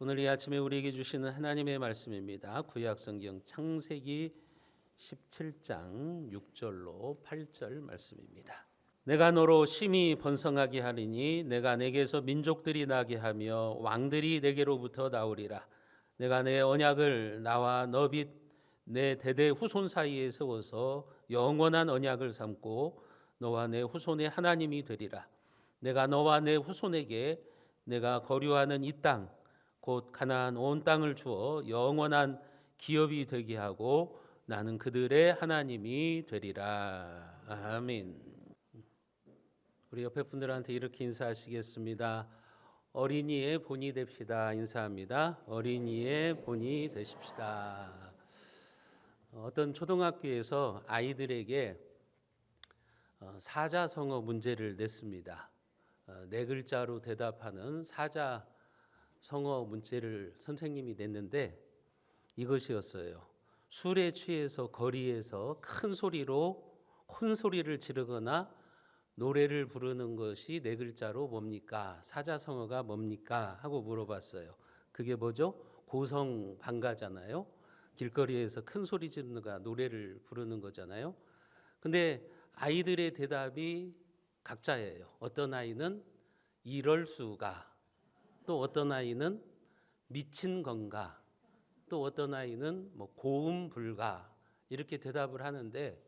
오늘 이 아침에 우리에게 주시는 하나님의 말씀입니다. 구약성경 창세기 17장 6절로 8절 말씀입니다. 내가 너로 심히 번성하게 하리니 내가 내게서 민족들이 나게 하며 왕들이 내게로부터 나오리라. 내가 내 언약을 나와 너 및 내 대대 후손 사이에 세워서 영원한 언약을 삼고 너와 내 후손의 하나님이 되리라. 내가 너와 내 후손에게 내가 거류하는 이 땅 곧 가나안 온 땅을 주어 영원한 기업이 되게 하고 나는 그들의 하나님이 되리라. 아멘. 우리 옆에 분들한테 이렇게 인사하시겠습니다. 어린이의 본이 됩시다. 인사합니다. 어린이의 본이 되십시다. 어떤 초등학교에서 아이들에게 사자성어 문제를 냈습니다. 네 글자로 대답하는 사자성어 문제를 선생님이 냈는데 이것이었어요. 술에 취해서 거리에서 큰 소리로 콘소리를 지르거나 노래를 부르는 것이 네 글자로 뭡니까? 사자성어가 뭡니까? 하고 물어봤어요. 그게 뭐죠? 고성방가잖아요. 길거리에서 큰 소리 지르는가 노래를 부르는 거잖아요. 근데 아이들의 대답이 각자예요. 어떤 아이는 이럴 수가, 또 어떤 아이는 미친 건가, 또 어떤 아이는 뭐 고음 불가 이렇게 대답을 하는데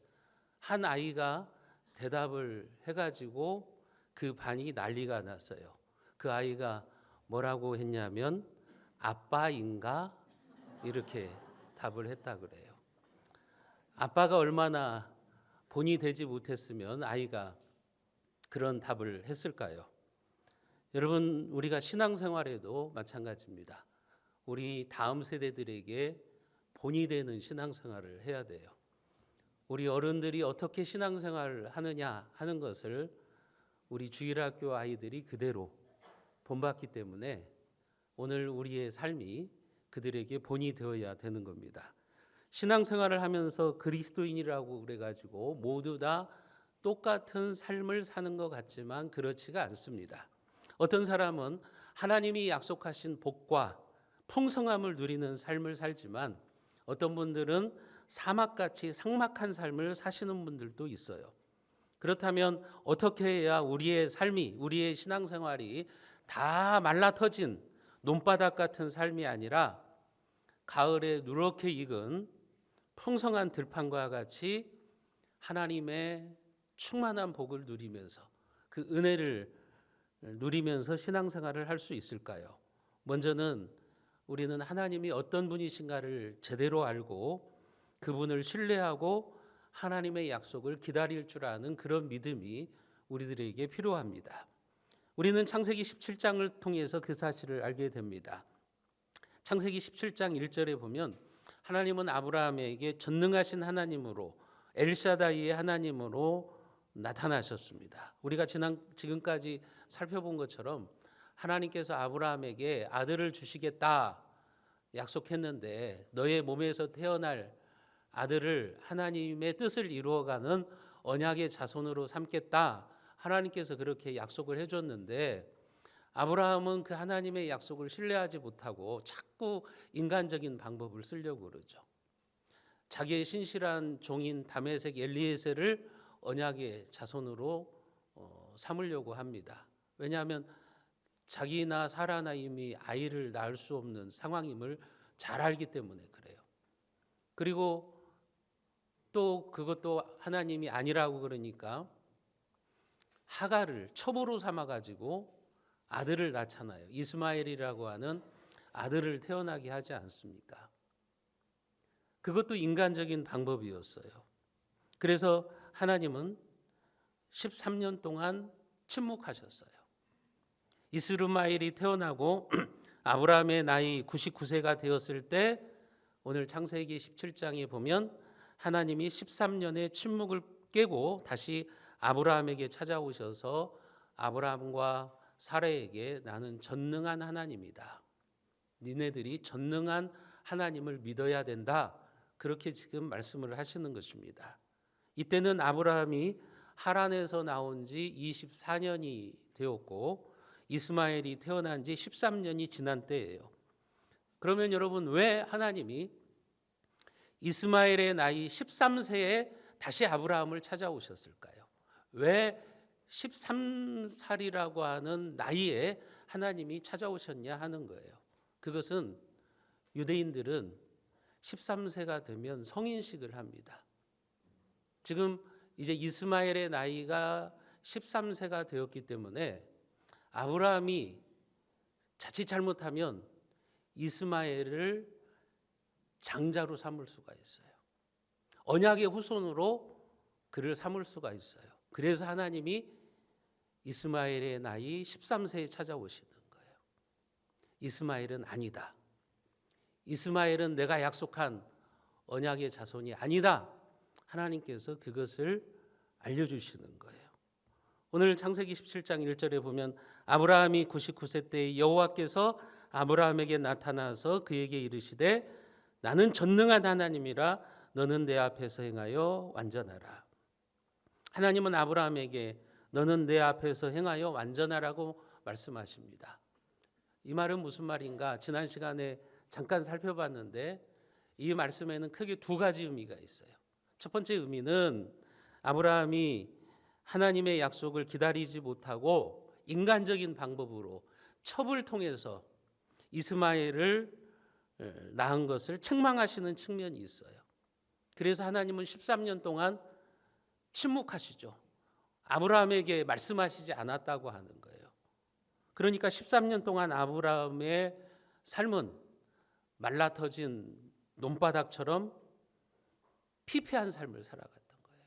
한 아이가 대답을 해가지고 그 반이 난리가 났어요. 그 아이가 뭐라고 했냐면 아빠인가 이렇게 답을 했다 그래요. 아빠가 얼마나 본이 되지 못했으면 아이가 그런 답을 했을까요? 여러분, 우리가 신앙생활에도 마찬가지입니다. 우리 다음 세대들에게 본이 되는 신앙생활을 해야 돼요. 우리 어른들이 어떻게 신앙생활을 하느냐 하는 것을 우리 주일학교 아이들이 그대로 본받기 때문에 오늘 우리의 삶이 그들에게 본이 되어야 되는 겁니다. 신앙생활을 하면서 그리스도인이라고 그래가지고 모두 다 똑같은 삶을 사는 것 같지만 그렇지가 않습니다. 어떤 사람은 하나님이 약속하신 복과 풍성함을 누리는 삶을 살지만 어떤 분들은 사막같이 삭막한 삶을 사시는 분들도 있어요. 그렇다면 어떻게 해야 우리의 삶이, 우리의 신앙생활이 다 말라터진 논바닥 같은 삶이 아니라 가을에 누렇게 익은 풍성한 들판과 같이 하나님의 충만한 복을 누리면서 그 은혜를 누리면서 신앙생활을 할 수 있을까요? 먼저는 우리는 하나님이 어떤 분이신가를 제대로 알고 그분을 신뢰하고 하나님의 약속을 기다릴 줄 아는 그런 믿음이 우리들에게 필요합니다. 우리는 창세기 17장을 통해서 그 사실을 알게 됩니다. 창세기 17장 1절에 보면 하나님은 아브라함에게 전능하신 하나님으로 엘샤다이의 하나님으로 나타나셨습니다. 우리가 지금까지 살펴본 것처럼 하나님께서 아브라함에게 아들을 주시겠다 약속했는데 너의 몸에서 태어날 아들을 하나님의 뜻을 이루어가는 언약의 자손으로 삼겠다. 하나님께서 그렇게 약속을 해줬는데 아브라함은 그 하나님의 약속을 신뢰하지 못하고 자꾸 인간적인 방법을 쓰려고 그러죠. 자기의 신실한 종인 다메섹 엘리에셀을 언약의 자손으로 삼으려고 합니다. 왜냐하면 자기나 사라나 이미 아이를 낳을 수 없는 상황임을 잘 알기 때문에 그래요. 그리고 또 그것도 하나님이 아니라고 그러니까 하갈을 첩으로 삼아가지고 아들을 낳잖아요. 이스마엘이라고 하는 아들을 태어나게 하지 않습니까? 그것도 인간적인 방법이었어요. 그래서 하나님은 13년 동안 침묵하셨어요. 이스마엘이 태어나고 아브라함의 나이 99세가 되었을 때 오늘 창세기 17장에 보면 하나님이 13년의 침묵을 깨고 다시 아브라함에게 찾아오셔서 아브라함과 사라에게 나는 전능한 하나님이다. 니네들이 전능한 하나님을 믿어야 된다. 그렇게 지금 말씀을 하시는 것입니다. 이때는 아브라함이 하란에서 나온 지 24년이 되었고 이스마엘이 태어난 지 13년이 지난 때예요. 그러면 여러분, 왜 하나님이 이스마엘의 나이 13세에 다시 아브라함을 찾아오셨을까요? 왜 13살이라고 하는 나이에 하나님이 찾아오셨냐 하는 거예요. 그것은 유대인들은 13세가 되면 성인식을 합니다. 지금 이제 이스마엘의 나이가 13세가 되었기 때문에 아브라함이 자칫 잘못하면 이스마엘을 장자로 삼을 수가 있어요. 언약의 후손으로 그를 삼을 수가 있어요. 그래서 하나님이 이스마엘의 나이 13세에 찾아오시는 거예요. 이스마엘은 아니다. 이스마엘은 내가 약속한 언약의 자손이 아니다. 하나님께서 그것을 알려주시는 거예요. 오늘 창세기 17장 1절에 보면 아브라함이 99세 때 여호와께서 아브라함에게 나타나서 그에게 이르시되 나는 전능한 하나님이라 너는 내 앞에서 행하여 완전하라. 하나님은 아브라함에게 너는 내 앞에서 행하여 완전하라고 말씀하십니다. 이 말은 무슨 말인가? 지난 시간에 잠깐 살펴봤는데 이 말씀에는 크게 두 가지 의미가 있어요. 첫 번째 의미는 아브라함이 하나님의 약속을 기다리지 못하고 인간적인 방법으로 첩을 통해서 이스마엘을 낳은 것을 책망하시는 측면이 있어요. 그래서 하나님은 13년 동안 침묵하시죠. 아브라함에게 말씀하시지 않았다고 하는 거예요. 그러니까 13년 동안 아브라함의 삶은 말라터진 논바닥처럼 피폐한 삶을 살아갔던 거예요.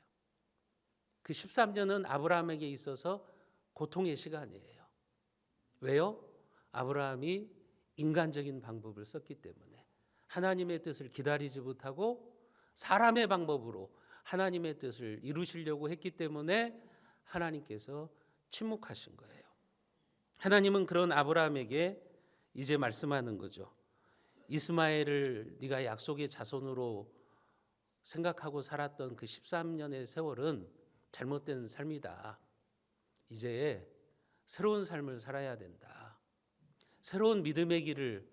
그 13년은 아브라함에게 있어서 고통의 시간이에요. 왜요? 아브라함이 인간적인 방법을 썼기 때문에 하나님의 뜻을 기다리지 못하고 사람의 방법으로 하나님의 뜻을 이루시려고 했기 때문에 하나님께서 침묵하신 거예요. 하나님은 그런 아브라함에게 이제 말씀하는 거죠. 이스마엘을 네가 약속의 자손으로 생각하고 살았던 그 13년의 세월은 잘못된 삶이다. 이제 새로운 삶을 살아야 된다. 새로운 믿음의 길을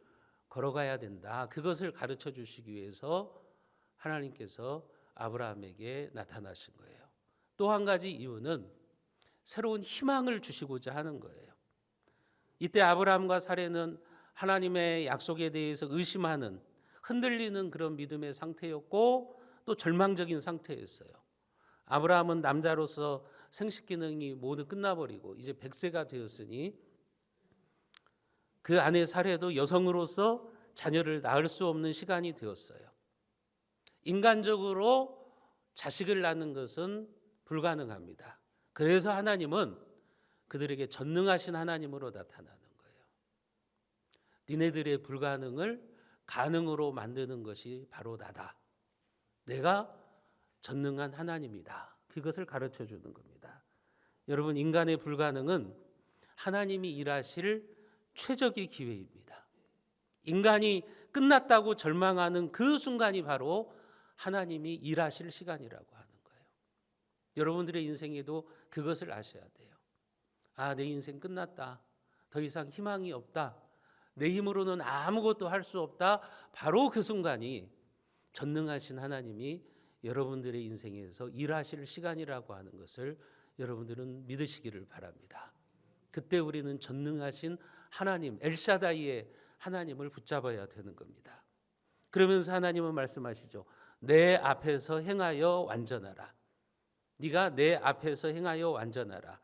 걸어가야 된다. 그것을 가르쳐 주시기 위해서 하나님께서 아브라함에게 나타나신 거예요. 또 한 가지 이유는 새로운 희망을 주시고자 하는 거예요. 이때 아브라함과 사레는 하나님의 약속에 대해서 의심하는, 흔들리는 그런 믿음의 상태였고 또 절망적인 상태였어요. 아브라함은 남자로서 생식 기능이 모두 끝나버리고 이제 100세가 되었으니 그 아내 사레도 여성으로서 자녀를 낳을 수 없는 시간이 되었어요. 인간적으로 자식을 낳는 것은 불가능합니다. 그래서 하나님은 그들에게 전능하신 하나님으로 나타나는 거예요. 니네들의 불가능을 가능으로 만드는 것이 바로 나다. 내가 전능한 하나님이다. 그것을 가르쳐 주는 겁니다. 여러분, 인간의 불가능은 하나님이 일하실 최적의 기회입니다. 인간이 끝났다고 절망하는 그 순간이 바로 하나님이 일하실 시간이라고 하는 거예요. 여러분들의 인생에도 그것을 아셔야 돼요. 아, 내 인생 끝났다. 더 이상 희망이 없다. 내 힘으로는 아무것도 할 수 없다. 바로 그 순간이 전능하신 하나님이 여러분들의 인생에서 일하실 시간이라고 하는 것을 여러분들은 믿으시기를 바랍니다. 그때 우리는 전능하신 하나님, 엘샤다이의 하나님을 붙잡아야 되는 겁니다. 그러면서 하나님은 말씀하시죠. 내 앞에서 행하여 완전하라. 네가 내 앞에서 행하여 완전하라.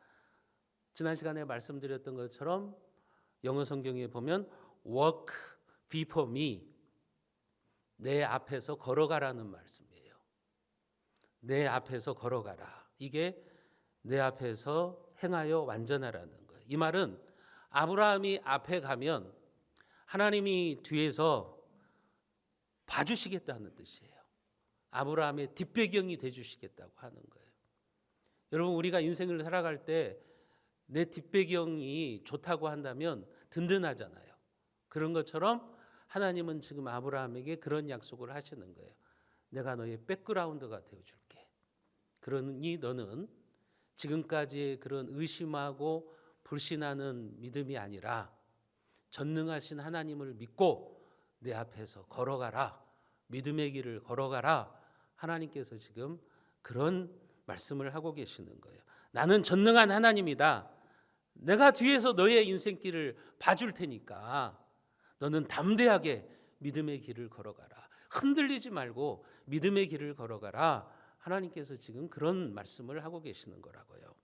지난 시간에 말씀드렸던 것처럼 영어 성경에 보면 walk before me, 내 앞에서 걸어가라는 말씀이에요. 내 앞에서 걸어가라. 이게 내 앞에서 행하여 완전하라는 거예요. 이 말은 아브라함이 앞에 가면 하나님이 뒤에서 봐주시겠다는 뜻이에요. 아브라함의 뒷배경이 돼주시겠다고 하는 거예요. 여러분, 우리가 인생을 살아갈 때 내 뒷배경이 좋다고 한다면 든든하잖아요. 그런 것처럼 하나님은 지금 아브라함에게 그런 약속을 하시는 거예요. 내가 너의 백그라운드가 되어줄게. 그러니 너는 지금까지의 그런 의심하고 불신하는 믿음이 아니라 전능하신 하나님을 믿고 내 앞에서 걸어가라. 믿음의 길을 걸어가라. 하나님께서 지금 그런 말씀을 하고 계시는 거예요. 나는 전능한 하나님이다. 내가 뒤에서 너의 인생길을 봐줄 테니까 너는 담대하게 믿음의 길을 걸어가라. 흔들리지 말고 믿음의 길을 걸어가라. 하나님께서 지금 그런 말씀을 하고 계시는 거라고요.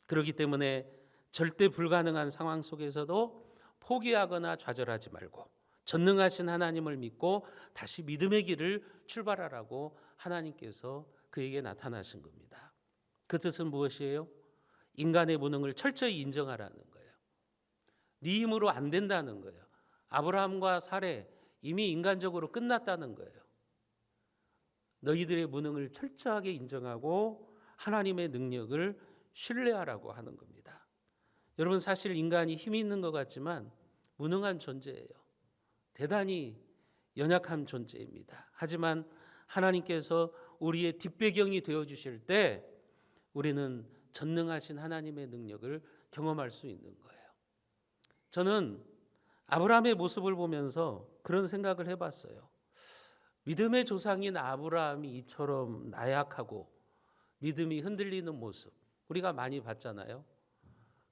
그렇기 때문에 절대 불가능한 상황 속에서도 포기하거나 좌절하지 말고 전능하신 하나님을 믿고 다시 믿음의 길을 출발하라고 하나님께서 그에게 나타나신 겁니다. 그 뜻은 무엇이에요? 인간의 무능을 철저히 인정하라는 거예요. 네 힘으로 안 된다는 거예요. 아브라함과 사레 이미 인간적으로 끝났다는 거예요. 너희들의 무능을 철저하게 인정하고 하나님의 능력을 신뢰하라고 하는 겁니다. 여러분, 사실 인간이 힘이 있는 것 같지만 무능한 존재예요. 대단히 연약한 존재입니다. 하지만 하나님께서 우리의 뒷배경이 되어주실 때 우리는 전능하신 하나님의 능력을 경험할 수 있는 거예요. 저는 아브라함의 모습을 보면서 그런 생각을 해봤어요. 믿음의 조상인 아브라함이 이처럼 나약하고 믿음이 흔들리는 모습 우리가 많이 봤잖아요.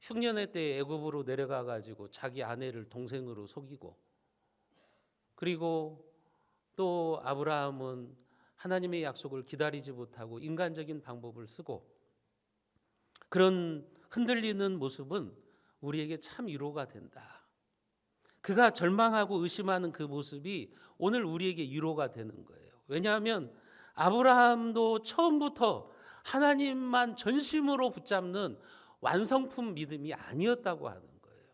흉년의 때 애굽으로 내려가 가지고 자기 아내를 동생으로 속이고, 그리고 또 아브라함은 하나님의 약속을 기다리지 못하고 인간적인 방법을 쓰고, 그런 흔들리는 모습은 우리에게 참 위로가 된다. 그가 절망하고 의심하는 그 모습이 오늘 우리에게 위로가 되는 거예요. 왜냐하면 아브라함도 처음부터 하나님만 전심으로 붙잡는 완성품 믿음이 아니었다고 하는 거예요.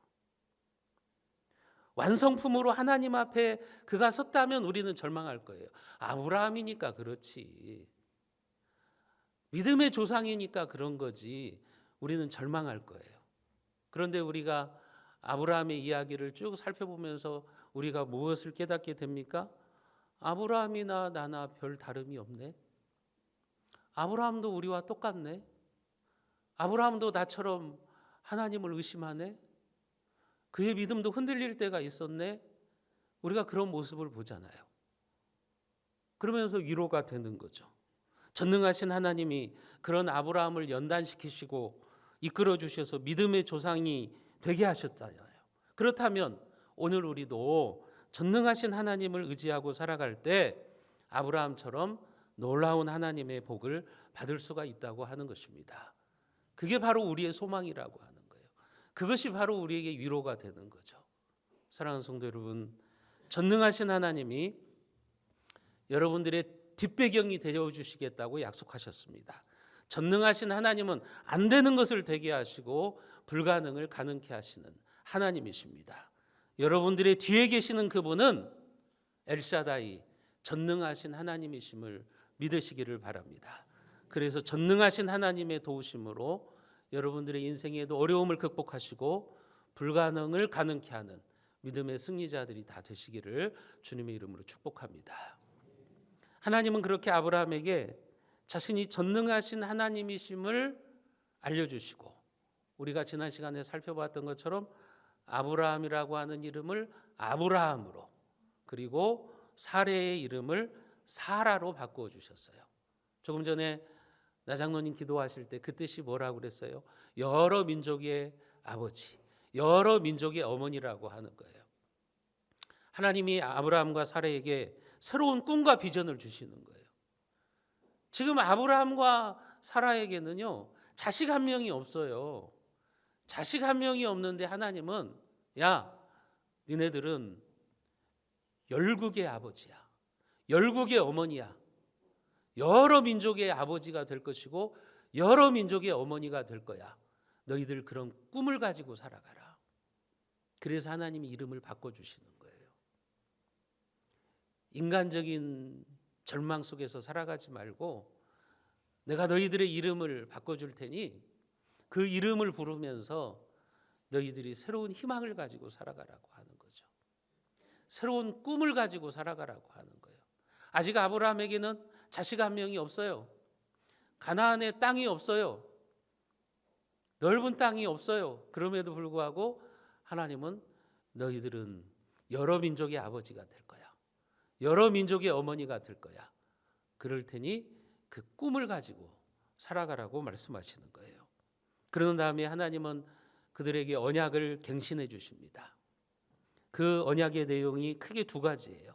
완성품으로 하나님 앞에 그가 섰다면 우리는 절망할 거예요. 아브라함이니까 그렇지. 믿음의 조상이니까 그런 거지. 우리는 절망할 거예요. 그런데 우리가 아브라함의 이야기를 쭉 살펴보면서 우리가 무엇을 깨닫게 됩니까? 아브라함이나 나나 별 다름이 없네. 아브라함도 우리와 똑같네. 아브라함도 나처럼 하나님을 의심하네. 그의 믿음도 흔들릴 때가 있었네. 우리가 그런 모습을 보잖아요. 그러면서 위로가 되는 거죠. 전능하신 하나님이 그런 아브라함을 연단시키시고 이끌어 주셔서 믿음의 조상이 되게 하셨잖아요. 그렇다면 오늘 우리도 전능하신 하나님을 의지하고 살아갈 때 아브라함처럼 놀라운 하나님의 복을 받을 수가 있다고 하는 것입니다. 그게 바로 우리의 소망이라고 하는 거예요. 그것이 바로 우리에게 위로가 되는 거죠. 사랑하는 성도 여러분, 전능하신 하나님이 여러분들의 뒷배경이 되어주시겠다고 약속하셨습니다. 전능하신 하나님은 안 되는 것을 되게 하시고 불가능을 가능케 하시는 하나님이십니다. 여러분들의 뒤에 계시는 그분은 엘샤다이, 전능하신 하나님이심을 믿으시기를 바랍니다. 그래서 전능하신 하나님의 도우심으로 여러분들의 인생에도 어려움을 극복하시고 불가능을 가능케 하는 믿음의 승리자들이 다 되시기를 주님의 이름으로 축복합니다. 하나님은 그렇게 아브라함에게 자신이 전능하신 하나님이심을 알려주시고, 우리가 지난 시간에 살펴봤던 것처럼 아브라함이라고 하는 이름을 아브라함으로, 그리고 사레의 이름을 사라로 바꾸어 주셨어요. 조금 전에 나장로님 기도하실 때 그 뜻이 뭐라고 그랬어요? 여러 민족의 아버지, 여러 민족의 어머니라고 하는 거예요. 하나님이 아브라함과 사라에게 새로운 꿈과 비전을 주시는 거예요. 지금 아브라함과 사라에게는요, 자식 한 명이 없어요. 자식 한 명이 없는데 하나님은 야, 니네들은 열국의 아버지야. 열국의 어머니야. 여러 민족의 아버지가 될 것이고 여러 민족의 어머니가 될 거야. 너희들 그런 꿈을 가지고 살아가라. 그래서 하나님이 이름을 바꿔주시는 거예요. 인간적인 절망 속에서 살아가지 말고 내가 너희들의 이름을 바꿔줄 테니 그 이름을 부르면서 너희들이 새로운 희망을 가지고 살아가라고 하는 거죠. 새로운 꿈을 가지고 살아가라고 하는 거예요. 아직 아브라함에게는 자식 한 명이 없어요. 가나안의 땅이 없어요. 넓은 땅이 없어요. 그럼에도 불구하고 하나님은 너희들은 여러 민족의 아버지가 될 거야. 여러 민족의 어머니가 될 거야. 그럴 테니 그 꿈을 가지고 살아가라고 말씀하시는 거예요. 그런 다음에 하나님은 그들에게 언약을 갱신해 주십니다. 그 언약의 내용이 크게 두 가지예요.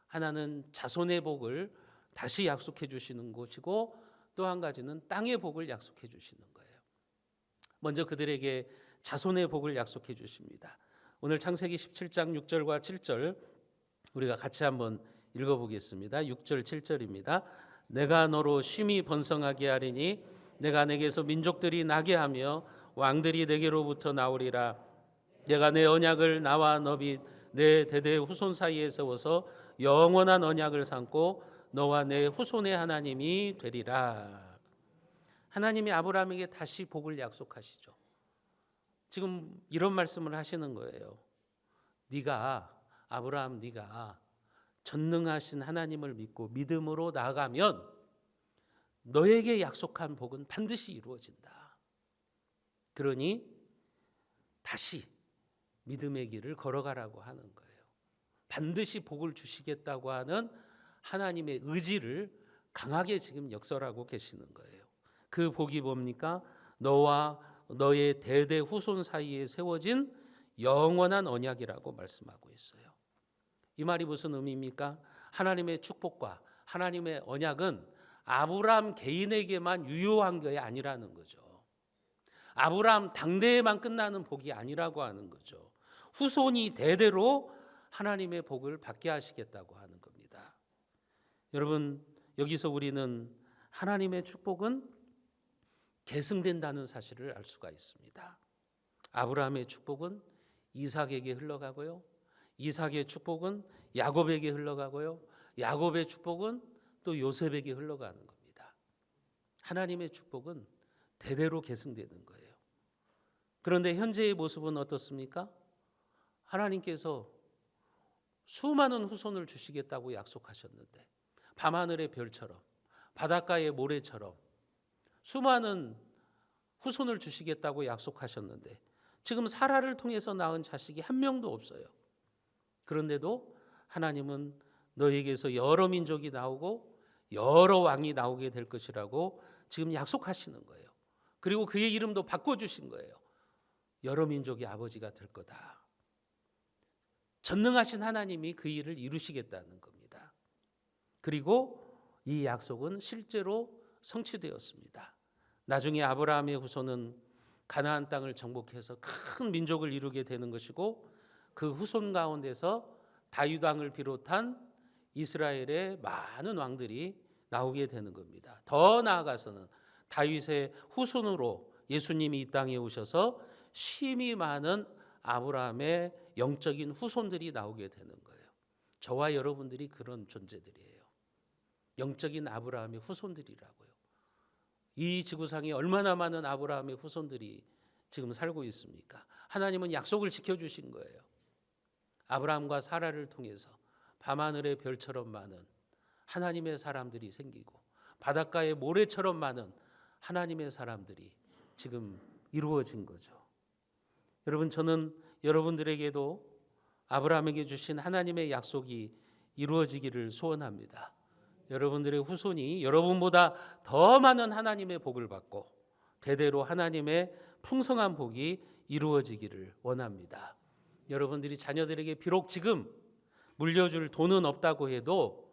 하나는 자손의 복을 다시 약속해 주시는 것이고, 또 한 가지는 땅의 복을 약속해 주시는 거예요. 먼저 그들에게 자손의 복을 약속해 주십니다. 오늘 창세기 17장 6절과 7절 우리가 같이 한번 읽어보겠습니다. 6절 7절입니다. 내가 너로 심히 번성하게 하리니 내가 내게서 민족들이 나게 하며 왕들이 내게로부터 나오리라. 내가 내 언약을 나와 너비 내 대대 후손 사이에 세워서 영원한 언약을 삼고 너와 내 후손의 하나님이 되리라. 하나님이 아브라함에게 다시 복을 약속하시죠. 지금 이런 말씀을 하시는 거예요. 아브라함 네가 전능하신 하나님을 믿고 믿음으로 나아가면 너에게 약속한 복은 반드시 이루어진다. 그러니 다시 믿음의 길을 걸어가라고 하는 거예요. 반드시 복을 주시겠다고 하는 하나님의 의지를 강하게 지금 역설하고 계시는 거예요. 그 복이 뭡니까? 너와 너의 대대 후손 사이에 세워진 영원한 언약이라고 말씀하고 있어요. 이 말이 무슨 의미입니까? 하나님의 축복과 하나님의 언약은 아브라함 개인에게만 유효한 게 아니라는 거죠. 아브라함 당대에만 끝나는 복이 아니라고 하는 거죠. 후손이 대대로 하나님의 복을 받게 하시겠다고 하는 겁니다. 여러분, 여기서 우리는 하나님의 축복은 계승된다는 사실을 알 수가 있습니다. 아브라함의 축복은 이삭에게 흘러가고요, 이삭의 축복은 야곱에게 흘러가고요, 야곱의 축복은 또 요셉에게 흘러가는 겁니다. 하나님의 축복은 대대로 계승되는 거예요. 그런데 현재의 모습은 어떻습니까? 하나님께서 수많은 후손을 주시겠다고 약속하셨는데, 밤하늘의 별처럼 바닷가의 모래처럼 수많은 후손을 주시겠다고 약속하셨는데 지금 사라를 통해서 낳은 자식이 한 명도 없어요. 그런데도 하나님은 너에게서 여러 민족이 나오고 여러 왕이 나오게 될 것이라고 지금 약속하시는 거예요. 그리고 그의 이름도 바꿔주신 거예요. 여러 민족의 아버지가 될 거다. 전능하신 하나님이 그 일을 이루시겠다는 겁니다. 그리고 이 약속은 실제로 성취되었습니다. 나중에 아브라함의 후손은 가나안 땅을 정복해서 큰 민족을 이루게 되는 것이고, 그 후손 가운데서 다윗 왕을 비롯한 이스라엘의 많은 왕들이 나오게 되는 겁니다. 더 나아가서는 다윗의 후손으로 예수님이 이 땅에 오셔서 심히 많은 아브라함의 영적인 후손들이 나오게 되는 거예요. 저와 여러분들이 그런 존재들이에요. 영적인 아브라함의 후손들이라고요. 이 지구상에 얼마나 많은 아브라함의 후손들이 지금 살고 있습니까? 하나님은 약속을 지켜주신 거예요. 아브라함과 사라를 통해서 밤하늘의 별처럼 많은 하나님의 사람들이 생기고 바닷가의 모래처럼 많은 하나님의 사람들이 지금 이루어진 거죠. 여러분, 저는 여러분들에게도 아브라함에게 주신 하나님의 약속이 이루어지기를 소원합니다. 여러분들의 후손이 여러분보다 더 많은 하나님의 복을 받고 대대로 하나님의 풍성한 복이 이루어지기를 원합니다. 여러분들이 자녀들에게 비록 지금 물려줄 돈은 없다고 해도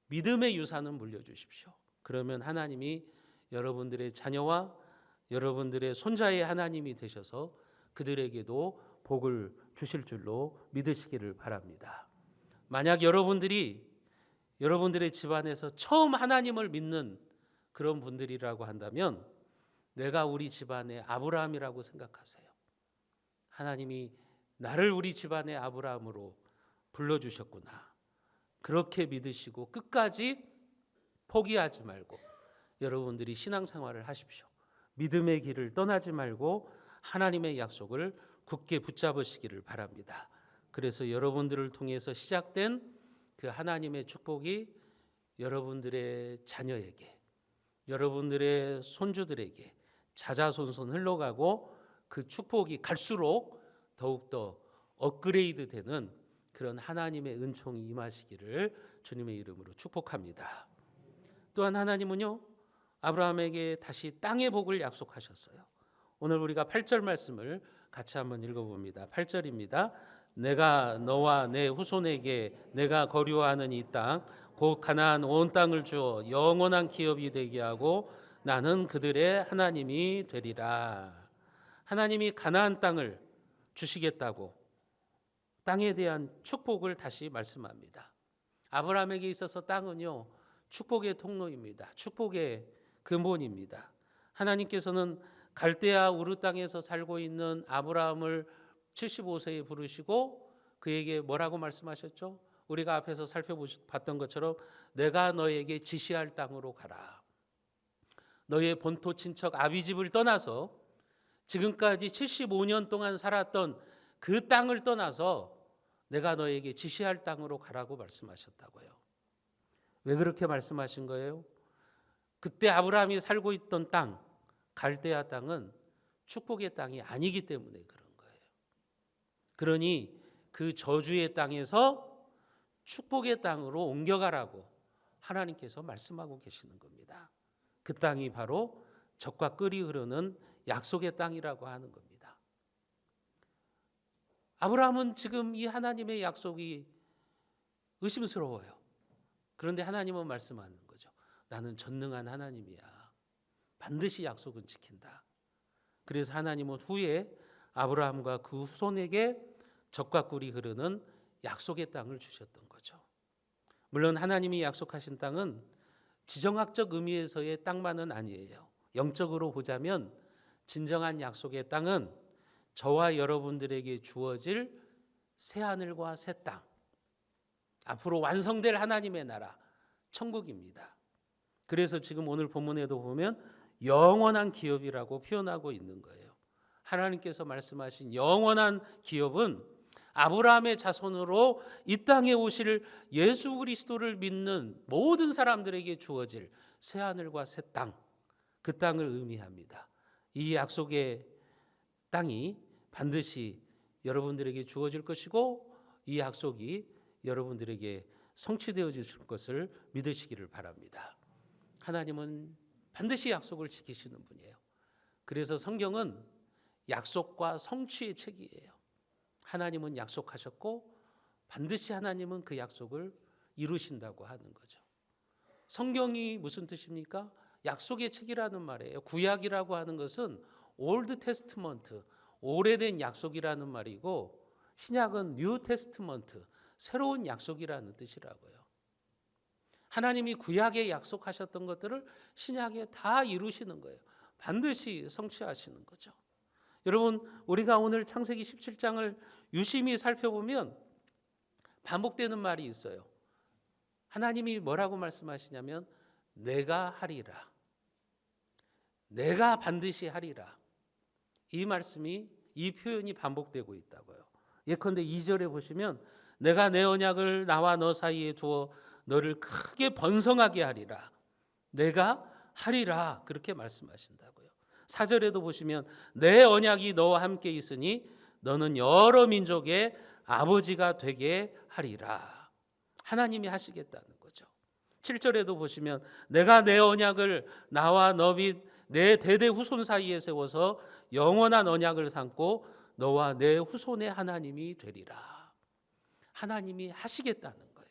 믿음의 유산은 물려주십시오. 그러면 하나님이 여러분들의 자녀와 여러분들의 손자의 하나님이 되셔서 그들에게도 복을 주실 줄로 믿으시기를 바랍니다. 만약 여러분들이 여러분들의 집안에서 처음 하나님을 믿는 그런 분들이라고 한다면 내가 우리 집안의 아브라함이라고 생각하세요. 하나님이 나를 우리 집안의 아브라함으로 불러주셨구나. 그렇게 믿으시고 끝까지 포기하지 말고 여러분들이 신앙생활을 하십시오. 믿음의 길을 떠나지 말고 하나님의 약속을 굳게 붙잡으시기를 바랍니다. 그래서 여러분들을 통해서 시작된 그 하나님의 축복이 여러분들의 자녀에게, 여러분들의 손주들에게 자자손손 흘러가고 그 축복이 갈수록 더욱더 업그레이드 되는 그런 하나님의 은총이 임하시기를 주님의 이름으로 축복합니다. 또한 하나님은요, 아브라함에게 다시 땅의 복을 약속하셨어요. 오늘 우리가 8절 말씀을 같이 한번 읽어봅니다. 8절입니다. 내가 너와 내 후손에게 내가 거류하는 이 땅 곧 가나안 온 땅을 주어 영원한 기업이 되게 하고 나는 그들의 하나님이 되리라. 하나님이 가나안 땅을 주시겠다고 땅에 대한 축복을 다시 말씀합니다. 아브라함에게 있어서 땅은요, 축복의 통로입니다. 축복의 근본입니다. 하나님께서는 갈대아 우르 땅에서 살고 있는 아브라함을 75세에 부르시고 그에게 뭐라고 말씀하셨죠? 우리가 앞에서 살펴봤던 것처럼 내가 너에게 지시할 땅으로 가라. 너의 본토 친척 아비집을 떠나서 지금까지 75년 동안 살았던 그 땅을 떠나서 내가 너에게 지시할 땅으로 가라고 말씀하셨다고요. 왜 그렇게 말씀하신 거예요? 그때 아브라함이 살고 있던 땅, 갈대아 땅은 축복의 땅이 아니기 때문에 그런 거예요. 그러니 그 저주의 땅에서 축복의 땅으로 옮겨가라고 하나님께서 말씀하고 계시는 겁니다. 그 땅이 바로 젖과 꿀이 흐르는 약속의 땅이라고 하는 겁니다. 아브라함은 지금 이 하나님의 약속이 의심스러워요. 그런데 하나님은 말씀하는 거죠. 나는 전능한 하나님이야. 반드시 약속은 지킨다. 그래서 하나님은 후에 아브라함과 그 후손에게 젖과 꿀이 흐르는 약속의 땅을 주셨던 거죠. 물론 하나님이 약속하신 땅은 지정학적 의미에서의 땅만은 아니에요. 영적으로 보자면 진정한 약속의 땅은 저와 여러분들에게 주어질 새하늘과 새 땅, 앞으로 완성될 하나님의 나라, 천국입니다. 그래서 지금 오늘 본문에도 보면 영원한 기업이라고 표현하고 있는 거예요. 하나님께서 말씀하신 영원한 기업은 아브라함의 자손으로 이 땅에 오실 예수 그리스도를 믿는 모든 사람들에게 주어질 새하늘과 새 땅, 그 땅을 의미합니다. 이 약속의 땅이 반드시 여러분들에게 주어질 것이고 이 약속이 여러분들에게 성취되어질 것을 믿으시기를 바랍니다. 하나님은 반드시 약속을 지키시는 분이에요. 그래서 성경은 약속과 성취의 책이에요. 하나님은 약속하셨고 반드시 하나님은 그 약속을 이루신다고 하는 거죠. 성경이 무슨 뜻입니까? 약속의 책이라는 말이에요. 구약이라고 하는 것은 올드 테스트먼트, 오래된 약속이라는 말이고 신약은 뉴 테스트먼트, 새로운 약속이라는 뜻이라고요. 하나님이 구약에 약속하셨던 것들을 신약에 다 이루시는 거예요. 반드시 성취하시는 거죠. 여러분, 우리가 오늘 창세기 17장을 유심히 살펴보면 반복되는 말이 있어요. 하나님이 뭐라고 말씀하시냐면 내가 하리라. 내가 반드시 하리라. 이 말씀이, 이 표현이 반복되고 있다고요. 예컨대 2절에 보시면 내가 내 언약을 나와 너 사이에 두어 너를 크게 번성하게 하리라. 내가 하리라. 그렇게 말씀하신다고요. 4절에도 보시면 내 언약이 너와 함께 있으니 너는 여러 민족의 아버지가 되게 하리라. 하나님이 하시겠다는 거죠. 7절에도 보시면 내가 내 언약을 나와 너 및 내 대대 후손 사이에 세워서 영원한 언약을 삼고 너와 내 후손의 하나님이 되리라. 하나님이 하시겠다는 거예요.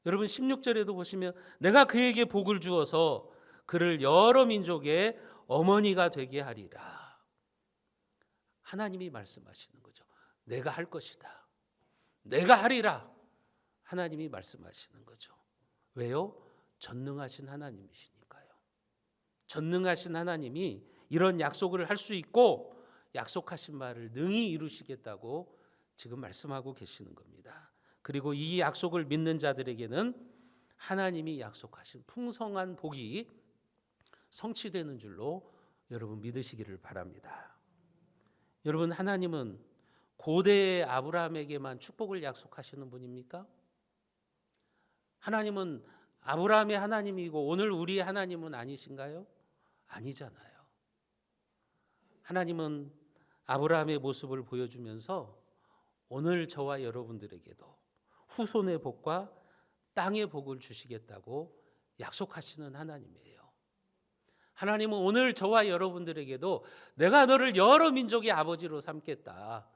여러분 16절에도 보시면 내가 그에게 복을 주어서 그를 여러 민족의 어머니가 되게 하리라. 하나님이 말씀하시는 거죠. 내가 할 것이다. 내가 하리라. 하나님이 말씀하시는 거죠. 왜요? 전능하신 하나님이시니까요. 전능하신 하나님이 이런 약속을 할 수 있고 약속하신 말을 능히 이루시겠다고 지금 말씀하고 계시는 겁니다. 그리고 이 약속을 믿는 자들에게는 하나님이 약속하신 풍성한 복이 성취되는 줄로 여러분 믿으시기를 바랍니다. 여러분, 하나님은 고대의 아브라함에게만 축복을 약속하시는 분입니까? 하나님은 아브라함의 하나님이고 오늘 우리의 하나님은 아니신가요? 아니잖아요. 하나님은 아브라함의 모습을 보여주면서 오늘 저와 여러분들에게도 후손의 복과 땅의 복을 주시겠다고 약속하시는 하나님이에요. 하나님은 오늘 저와 여러분들에게도 내가 너를 여러 민족의 아버지로 삼겠다,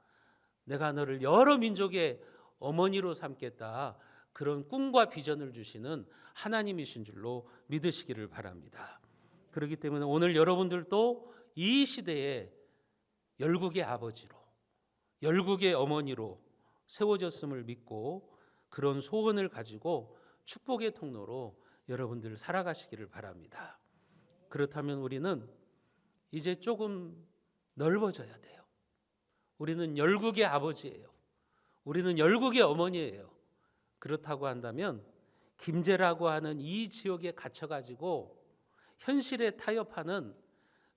내가 너를 여러 민족의 어머니로 삼겠다, 그런 꿈과 비전을 주시는 하나님이신 줄로 믿으시기를 바랍니다. 그렇기 때문에 오늘 여러분들도 이 시대에 열국의 아버지로, 열국의 어머니로 세워졌음을 믿고 그런 소원을 가지고 축복의 통로로 여러분들 살아가시기를 바랍니다. 그렇다면 우리는 이제 조금 넓어져야 돼요. 우리는 열국의 아버지예요. 우리는 열국의 어머니예요. 그렇다고 한다면 김제라고 하는 이 지역에 갇혀가지고 현실에 타협하는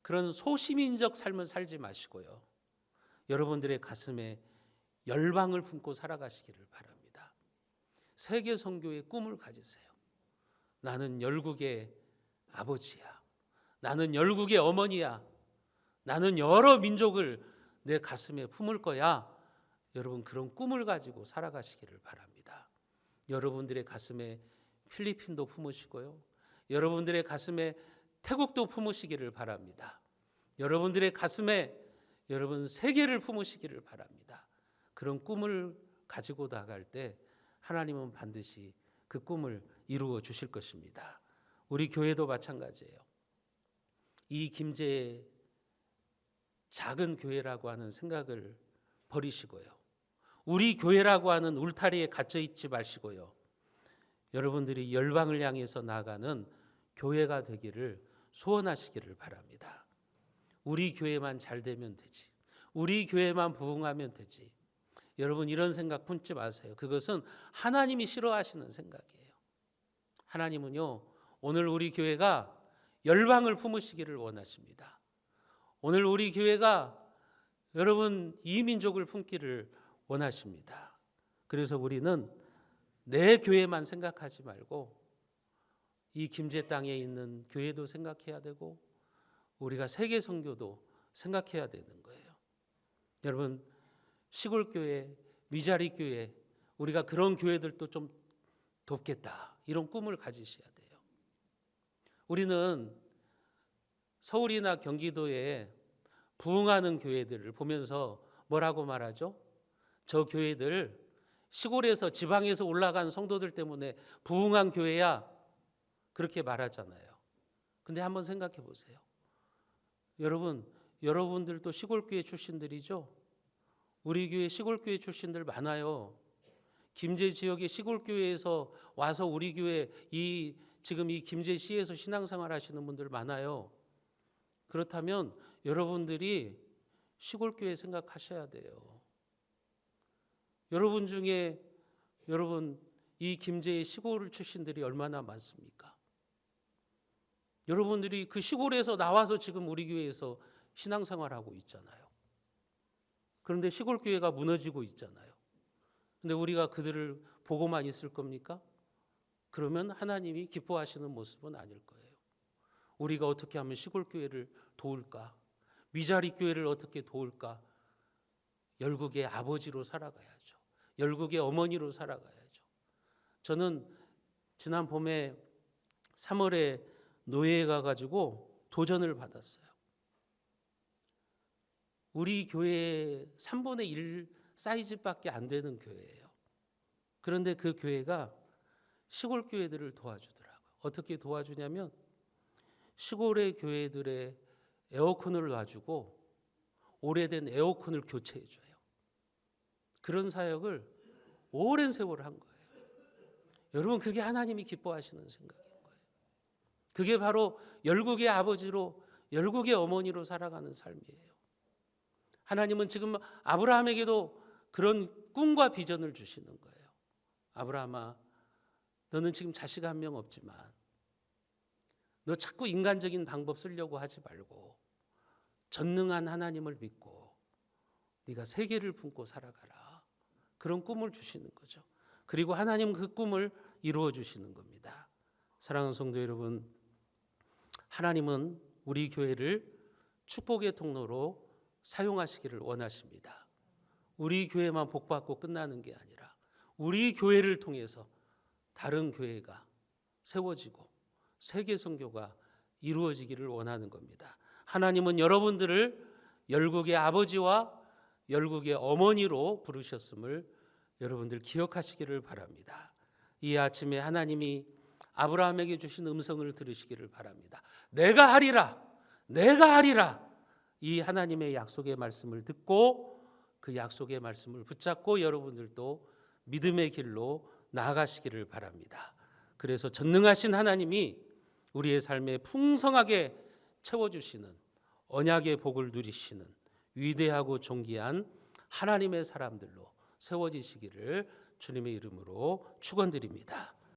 그런 소시민적 삶을 살지 마시고요, 여러분들의 가슴에 열방을 품고 살아가시기를 바랍니다. 세계 선교의 꿈을 가지세요. 나는 열국의 아버지야, 나는 열국의 어머니야, 나는 여러 민족을 내 가슴에 품을 거야. 여러분, 그런 꿈을 가지고 살아가시기를 바랍니다. 여러분들의 가슴에 필리핀도 품으시고요, 여러분들의 가슴에 태국도 품으시기를 바랍니다. 여러분들의 가슴에 여러분 세계를 품으시기를 바랍니다. 그런 꿈을 가지고 나갈 때 하나님은 반드시 그 꿈을 이루어 주실 것입니다. 우리 교회도 마찬가지예요. 이 김제의 작은 교회라고 하는 생각을 버리시고요, 우리 교회라고 하는 울타리에 갇혀 있지 마시고요, 여러분들이 열방을 향해서 나아가는 교회가 되기를 소원하시기를 바랍니다. 우리 교회만 잘 되면 되지, 우리 교회만 부흥하면 되지. 여러분, 이런 생각 품지 마세요. 그것은 하나님이 싫어하시는 생각이에요. 하나님은요, 오늘 우리 교회가 열방을 품으시기를 원하십니다. 오늘 우리 교회가 여러분 이민족을 품기를 원하십니다. 그래서 우리는 내 교회만 생각하지 말고 이 김제 땅에 있는 교회도 생각해야 되고 우리가 세계 선교도 생각해야 되는 거예요. 여러분, 시골 교회, 미자리 교회, 우리가 그런 교회들도 좀 돕겠다, 이런 꿈을 가지셔야 돼요. 우리는 서울이나 경기도에 부흥하는 교회들을 보면서 뭐라고 말하죠? 저 교회들 시골에서 지방에서 올라간 성도들 때문에 부흥한 교회야, 그렇게 말하잖아요. 근데 한번 생각해 보세요. 여러분들도 시골교회 출신들이죠? 우리 교회 시골교회 출신들 많아요. 김제 지역의 시골교회에서 와서 우리 교회 지금 이 김제시에서 신앙생활 하시는 분들 많아요. 그렇다면 여러분들이 시골교회 생각하셔야 돼요. 여러분 중에 이 김제의 시골 출신들이 얼마나 많습니까? 여러분들이 그 시골에서 나와서 지금 우리 교회에서 신앙생활하고 있잖아요. 그런데 시골교회가 무너지고 있잖아요. 근데 우리가 그들을 보고만 있을 겁니까? 그러면 하나님이 기뻐하시는 모습은 아닐 거예요. 우리가 어떻게 하면 시골교회를 도울까? 미자리 교회를 어떻게 도울까? 열국의 아버지로 살아가야죠. 열국의 어머니로 살아가야죠. 저는 지난 봄에 3월에 노예에 가가지고 도전을 받았어요. 우리 교회 3분의 1 사이즈밖에 안 되는 교회예요. 그런데 그 교회가 시골 교회들을 도와주더라고요. 어떻게 도와주냐면 시골의 교회들의 에어컨을 놔주고 오래된 에어컨을 교체해줘요. 그런 사역을 오랜 세월 한 거예요. 여러분, 그게 하나님이 기뻐하시는 생각인 거예요. 그게 바로 열국의 아버지로, 열국의 어머니로 살아가는 삶이에요. 하나님은 지금 아브라함에게도 그런 꿈과 비전을 주시는 거예요. 아브라함아, 너는 지금 자식 한 명 없지만 너 자꾸 인간적인 방법 쓰려고 하지 말고 전능한 하나님을 믿고 네가 세계를 품고 살아가라. 그런 꿈을 주시는 거죠. 그리고 하나님은 그 꿈을 이루어 주시는 겁니다. 사랑하는 성도 여러분, 하나님은 우리 교회를 축복의 통로로 사용하시기를 원하십니다. 우리 교회만 복받고 끝나는 게 아니라 우리 교회를 통해서 다른 교회가 세워지고 세계 선교가 이루어지기를 원하는 겁니다. 하나님은 여러분들을 열국의 아버지와 열국의 어머니로 부르셨음을 여러분들 기억하시기를 바랍니다. 이 아침에 하나님이 아브라함에게 주신 음성을 들으시기를 바랍니다. 내가 하리라, 내가 하리라. 이 하나님의 약속의 말씀을 듣고 그 약속의 말씀을 붙잡고 여러분들도 믿음의 길로 나아가시기를 바랍니다. 그래서 전능하신 하나님이 우리의 삶에 풍성하게 채워주시는 언약의 복을 누리시는 위대하고 존귀한 하나님의 사람들로 세워지시기를 주님의 이름으로 축원드립니다.